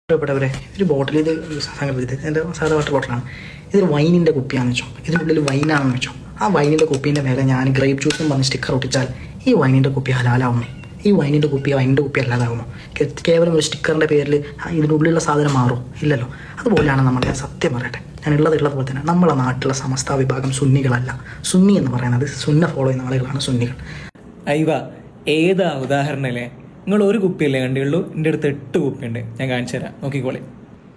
ഇഷ്ടപ്പെട്ടവരെ ഒരു ബോട്ടിൽ ഇത് സങ്കല്പിച്ചത് എൻ്റെ സാധാ വാട്ടർ ബോട്ടിലാണ്. ഇതൊരു വൈനിൻ്റെ കുപ്പിയാണെന്ന് വെച്ചോ, ഇതിനുള്ളിൽ വൈനാണെന്ന് വെച്ചോ. ആ വൈനിൻ്റെ കുപ്പീൻ്റെ മേലെ ഞാൻ ഗ്രേപ്പ് ജ്യൂസ് എന്ന് പറഞ്ഞ് സ്റ്റിക്കർ ഒട്ടിച്ചാൽ ഈ വൈനിൻ്റെ കുപ്പി ഹലാലാവുന്നു, ഈ വൈനിൻ്റെ കുപ്പി അല്ലാതാവുന്നു. കേവലം ഒരു സ്റ്റിക്കറിൻ്റെ പേരിൽ ഇതിനുള്ളിലുള്ള സാധനം മാറും? ഇല്ലല്ലോ. അതുപോലെയാണ് നമ്മൾ. ഞാൻ സത്യം പറയട്ടെ, ഞാൻ ഉള്ളതുപോലെ തന്നെ നമ്മളെ നാട്ടിലുള്ള സമസ്ത വിഭാഗം സുന്നികളല്ല. സുന്നി എന്ന് പറയുന്നത് സുന്ന ഫോളോ ചെയ്യുന്ന ആളുകളാണ് സുന്നികൾ. അയ്യ ഏതാ ഉദാഹരണല്ലേ? നിങ്ങൾ ഒരു കുപ്പിയല്ലേ കണ്ടുള്ളൂ, എൻ്റെ അടുത്ത് 8 കുപ്പിയുണ്ട്. ഞാൻ കാണിച്ചു തരാം, നോക്കിക്കോളെ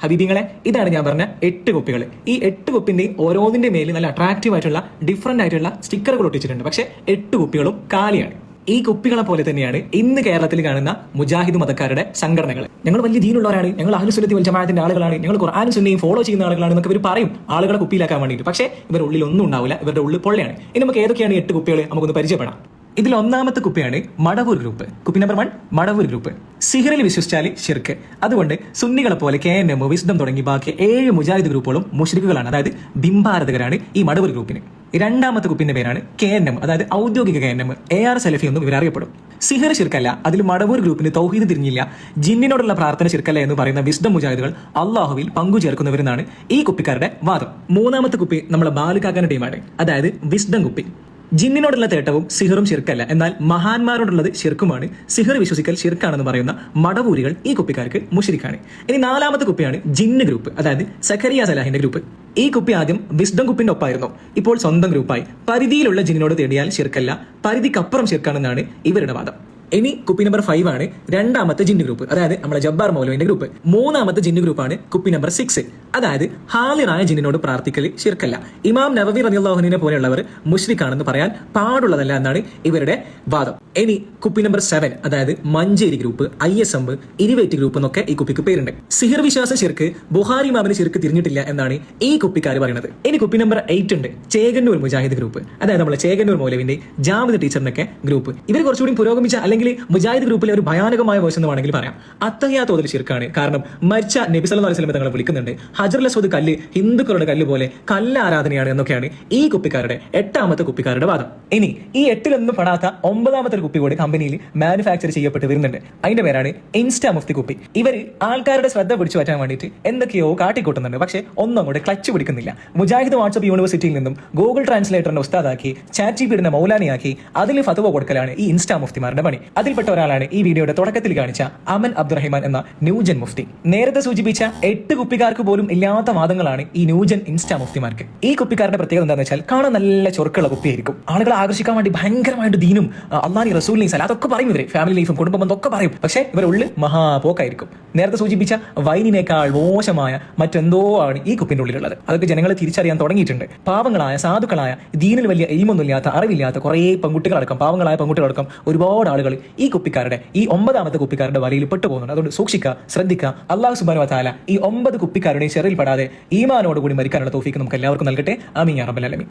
ഹബീബിങ്ങളെ. ഇതാണ് ഞാൻ പറഞ്ഞ 8 കുപ്പികൾ. ഈ 8 കുപ്പിൻ്റെയും ഓരോന്നിൻ്റെ മേലിൽ നല്ല അട്രാക്റ്റീവ് ആയിട്ടുള്ള ഡിഫറെൻ്റ് ആയിട്ടുള്ള സ്റ്റിക്കറുകൾ ഒട്ടിച്ചിട്ടുണ്ട്. പക്ഷേ 8 കുപ്പികളും കാലിയാണ്. ഈ കുപ്പികളെ പോലെ തന്നെയാണ് ഇന്ന് കേരളത്തിൽ കാണുന്ന മുജാഹിദ് മതക്കാരുടെ സംഘടനകൾ. ഞങ്ങൾ വലിയ ദീനുള്ളവരാണ്, ഞങ്ങൾ അഹ്ലു സുന്നത്തി വൽ ജമാഅത്തിന്റെ ആളുകളാണ്, ഞങ്ങൾ ഖുർആനും സുന്നയും ഫോളോ ചെയ്യുന്ന ആളുകളാണ് എന്നൊക്കെ ഇവർ പറയും, ആളുകളെ കുപ്പിയിലാക്കാൻ വേണ്ടിയിട്ട്. പക്ഷേ ഇവരുടെ ഉള്ളിൽ ഒന്നും ഉണ്ടാവില്ല, ഇവരുടെ ഉള്ളിൽ പൊള്ളയാണ്. ഇനി നമുക്ക് ഏതൊക്കെയാണ് 8 കുപ്പികൾ നമുക്കൊന്ന് പരിചയപ്പെടാം. ഇതിൽ ഒന്നാമത്തെ കുപ്പിയാണ് മടവൂർ ഗ്രൂപ്പ്. കുപ്പി നമ്പർ 1 മടവൂർ ഗ്രൂപ്പ്. സിഹറിൽ വിശ്വസിച്ചാൽ ഷിർക്ക്. അതുകൊണ്ട് സുന്നികളെ പോലെ KNM, വിസ്ഡം തുടങ്ങി ബാക്കി 7 മുജാഹിദ് ഗ്രൂപ്പുകളും മുശ്രിക്കുകളാണ്, അതായത് ബിംബാരതകരാണ് ഈ മടവൂർ ഗ്രൂപ്പിന്. രണ്ടാമത്തെ കുപ്പിന്റെ പേരാണ് KNM, അതായത് ഔദ്യോഗിക KNM, AR സലഫി എന്നും ഇവരറിയപ്പെടും. സിഹർ ശിർക്കല്ല, അതിൽ മടവൂർ ഗ്രൂപ്പിന് തൗഹീദ് തിരിഞ്ഞില്ല, ജിന്നിനോടുള്ള പ്രാർത്ഥന ശിർക്കല്ല എന്ന് പറയുന്ന വിസ്ഡം മുജാഹിദുകൾ അള്ളാഹുവിൽ പങ്കു ചേർക്കുന്നവരെന്നാണ് ഈ കുപ്പിക്കാരുടെ വാദം. മൂന്നാമത്തെ കുപ്പി നമ്മളെ ബാലുക്കാക്കാന്റെ ടീമാണ്, അതായത് വിസ്ഡം കുപ്പി. ജിന്നിനോടുള്ള തേട്ടവും സിഹറും ശിർക്കല്ല, എന്നാൽ മഹാന്മാരോടുള്ളത് ശിർക്കുമാണ്. സിഹർ വിശ്വസിക്കൽ ശിർക്കാണെന്ന് പറയുന്ന മടവൂരികൾ ഈ കുപ്പിക്കാർക്ക് മുശ്രിക്കാണ്. ഇനി നാലാമത്തെ കുപ്പിയാണ് ജിന്ന് ഗ്രൂപ്പ്, അതായത് സഖരിയ സലാഹിന്റെ ഗ്രൂപ്പ്. ഈ കുപ്പി ആദ്യം വിസ്ഡം കുപ്പിന്റെ ഒപ്പായിരുന്നു, ഇപ്പോൾ സ്വന്തം ഗ്രൂപ്പായി. പരിധിയിലുള്ള ജിന്നിനോട് തേടിയാൽ ശിർക്കല്ല, പരിധിക്കപ്പുറം ശിർക്കാണെന്നാണ് ഇവരുടെ വാദം. ഇനി കുപ്പി നമ്പർ 5 ആണ് രണ്ടാമത്തെ ജിന്ന് ഗ്രൂപ്പ്, അതായത് നമ്മളെ ജബ്ബാർ മൗലവിന്റെ ഗ്രൂപ്പ്. മൂന്നാമത്തെ ജിന്ന് ഗ്രൂപ്പാണ് കുപ്പി നമ്പർ 6, അതായത് ഹാലിറായ ജിന്നിനോട് പ്രാർത്ഥിക്കൽ ശിർക്കല്ല. ഇമാം നവവി റളിയല്ലാഹു അൻഹുവിനെ പോലെയുള്ളവർ മുശ്രിക്കാണെന്ന് പറയാൻ പാടുള്ളതല്ല എന്നാണ് ഇവരുടെ വാദം. ഇനി കുപ്പി നമ്പർ 7, അതായത് മഞ്ചേരി ഗ്രൂപ്പ്, ISM, ഇരിവേറ്റ് ഗ്രൂപ്പ് എന്നൊക്കെ ഈ കുപ്പിക്ക് പേരുണ്ട്. സിഹിർ വിശ്വാസ ശിർക്ക് ബുഹാരി ഇമാമിന് ശിർക്ക് തിരിഞ്ഞിട്ടില്ല എന്നാണ് ഈ കുപ്പിക്കാർ പറയുന്നത്. ഇനി കുപ്പി നമ്പർ 8 ഉണ്ട്, ചേകന്നൂർ മുജാഹിദ് ഗ്രൂപ്പ്, അതായത് നമ്മളെ ചേകന്നൂർ മൗലവിന്റെ ജാമിദ് ടീച്ചറിനൊക്കെ ഗ്രൂപ്പ്. ഇവർ കുറച്ചുകൂടി പുരോഗമിച്ച അല്ലെങ്കിൽ മുജാഹിദ് ഗ്രൂപ്പിലെ ഒരു ഭയാനകമായ വേഴ്സ് എന്ന് വേണമെങ്കിൽ പറയാം. അത്തഹിയാത്തോതിൽ ശിർക്കാണ്. കാരണം മരിച്ച നബി സല്ലല്ലാഹു അലൈഹി വസല്ലം തങ്ങളെ വിളിക്കുന്നുണ്ട്. ഹജറുൽ അസ്വദ് കല്ല് ഹിന്ദുക്കളുടെ കല്ല് പോലെ കല്ല് ആരാധനയാണ് എന്നൊക്കെയാണ് ഈ കുപ്പിക്കാരുടെ 8ാമത്തെ കുപ്പിക്കാരുടെ വാദം. ഇനി ഈ 8ലൊന്നും പെടാത്ത 9ാമത്തെ കുപ്പി കൂടി കമ്പനിയിൽ മാനുഫാക്ചർ ചെയ്യപ്പെട്ട് വരുന്നുണ്ട്. അതിന്റെ പേരാണ് ഇൻസ്റ്റാ മുഫ്തി കുപ്പി. ഇവർ ആൾക്കാരുടെ ശ്രദ്ധ പിടിച്ചു പറ്റാൻ വേണ്ടിയിട്ട് എന്തൊക്കെയോ കാട്ടിക്കൂട്ടുന്നുണ്ട്, പക്ഷേ ഒന്നും അങ്ങോട്ട് ക്ലച്ച് പിടിക്കുന്നില്ല. മുജാഹിദ് വാട്സ്ആപ്പ് യൂണിവേഴ്സിറ്റിയിൽ നിന്നും ഗൂഗിൾ ട്രാൻസ്ലേറ്ററിന്റെ ഉസ്താദാക്കി, ചാറ്റ് ജിപിടിയുടെ മൗലാനിയാക്കി അതിൽ ഫത്വ കൊടുക്കലാണ് ഈ ഇൻസ്റ്റാ മുഫ്തിമാരുടെ പണി. അതിൽപ്പെട്ട ഒരാളാണ് ഈ വീഡിയോയുടെ തുടക്കത്തിൽ കാണിച്ച അമൻ അബ്ദുറഹിമാൻ എന്ന ന്യൂജൻ മുഫ്തി. നേരത്തെ സൂചിപ്പിച്ച 8 കുപ്പിക്കാർക്ക് പോലും ഇല്ലാത്ത വാദങ്ങളാണ് ഈ ന്യൂജൻ ഇൻസ്റ്റാ മുഫ്തിമാർക്ക്. ഈ കുപ്പിക്കാരുടെ പ്രത്യേകത എന്താണെന്ന് വെച്ചാൽ കാണാൻ നല്ല ചൊറുക്കുള്ള കുപ്പിയായിരിക്കും. ആളുകളെ ആകർഷിക്കാൻ വേണ്ടി ഭയങ്കരമായിട്ട് ദീനും അള്ളാഹി റസൂലിനെയും സലാ അതൊക്കെ പറയും. ഇവര് ഫാമിലി ലൈഫും കുടുംബം ബന്ധം ഒക്കെ പറയും. പക്ഷേ ഇവരുടെ ഉള്ളിൽ മഹാപോക്കായിരിക്കും. നേരത്തെ സൂചിപ്പിച്ച വൈനിനേക്കാൾ മോശമായ മറ്റെന്തോ ആണ് ഈ കുപ്പിന്റെ ഉള്ളിലുള്ളത്. അതൊക്കെ ജനങ്ങളെ തിരിച്ചറിയാൻ തുടങ്ങിയിട്ടുണ്ട്. പാവങ്ങളായ സാധുക്കളായ ദീനിൽ വലിയ എയിമൊന്നുമില്ലാത്ത അറിവില്ലാത്ത കുറേ പെൺകുട്ടികളടക്കം, പാവങ്ങളായ പെൺകുട്ടികളടക്കം ഒരുപാട് ആളുകൾ ഈ കുപ്പിക്കാരുടെ, ഈ 9ാമത്തെ കുപ്പിക്കാരുടെ വലയിൽ പെട്ടുപോകുന്നുണ്ട്. അതുകൊണ്ട് സൂക്ഷിക്കുക, ശ്രദ്ധിക്കുക. അല്ലാഹു സുബ്ഹാനഹു വ തആല ഈ 9 കുപ്പിക്കാരുടെയും ഷെറിൽ പെടാതെ ഈമാനോടുകൂടി മരിക്കാനുള്ള തൗഫീക്ക് നമുക്ക് എല്ലാവർക്കും നൽകട്ടെ. ആമീൻ യാ റബ്ബൽ ആലമീൻ.